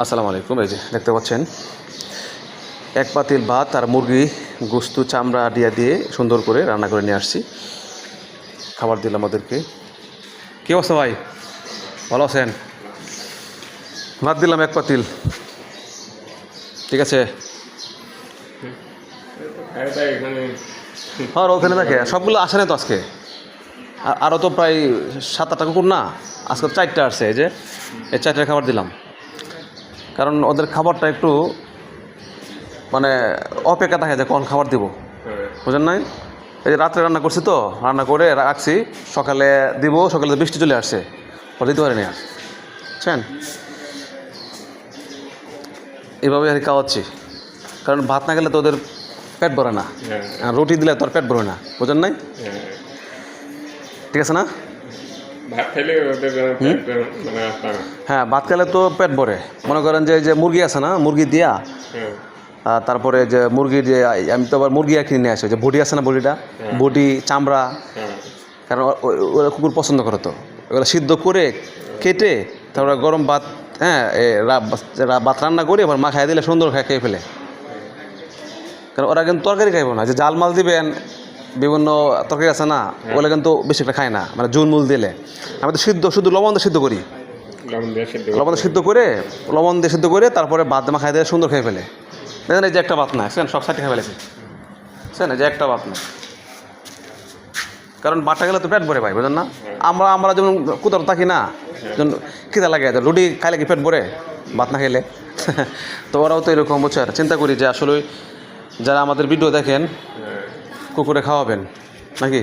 আসসালামু আলাইকুম। এই যে দেখতে পাচ্ছেন এক পাতিল ভাত আর মুরগি গোস্ত চামড়া দিয়ে সুন্দর করে রান্না করে নিয়ে আসছি। খাবার দিলাম ওদেরকে। কী অবস্থা ভাই, ভালো আছেন? ভাত দিলাম এক পাতিল, ঠিক আছে? হ্যাঁ, ওখানে থাকে সবগুলো আসে না তো আজকে, আরও তো প্রায় 7-8টা কুকুর না, আজকে 4টা আসছে। এই যে এই 4টার খাবার দিলাম, কারণ ওদের খাবারটা একটু মানে অপেক্ষা থাকে যে কখন খাবার দিব, বুঝেন নাই? এই যে রাত্রে রান্না করছি, তো রান্না করে রাখছি, সকালে দিব। সকালে বৃষ্টি চলে আসছে, পরে দিতে পারিনি আর, বুঝছেন? এইভাবে আর খাওয়াচ্ছি, কারণ ভাত না গেলে তো ওদের পেট ভরে না, আর রুটি দিলে তোর পেট ভরে না, বুঝেন নাই? ঠিক আছে না? হ্যাঁ, ভাত খেলে তো পেট ভরে। মনে করেন যে মুরগি আছে না, মুরগি দিয়া তারপরে যে মুরগির যে আমি তো আবার মুরগি কিনে নিয়ে আসি, যে বডি আছে না, বডিটা বডি চামড়া, কারণ ওরা কুকুর পছন্দ করে, তো ওগুলো সিদ্ধ করে কেটে তারপরে গরম ভাত, হ্যাঁ, ভাত রান্না করে এবার মা খাই দিলে সুন্দর খেয়ে ফেলে। কারণ ওরা কিন্তু তরকারি খাইব না, যে জাল মাল দিবেন, বিভিন্ন তরকারি আছে না, ওগুলো কিন্তু বেশি একটা খায় না, মানে জুল মুল দিলে। আমি তো শুধু লবণ দিয়ে সিদ্ধ করি, লবণ দিয়ে সিদ্ধ করে তারপরে ভাত মাখাই দিলে সুন্দর খেয়ে ফেলে। দেখেন এই যে একটা ভাত না, সব সাইডে খেয়ে ফেলেছে, বুঝছেন? এই যে একটা ভাত না, কারণ ভাতটা গেলে তো পেট ভরে ভাই, বুঝলেন না? আমরা যেমন কোথাও থাকি না, যেমন খিদা লাগে, রুটি খাইলে কি পেট ভরে, ভাত না খেলে? তো ওরাও তো এরকম, বুঝছেন? চিন্তা করি যে আসলে যারা আমাদের ভিডিও দেখেন কুকুরে খাওয়াবেন নাকি।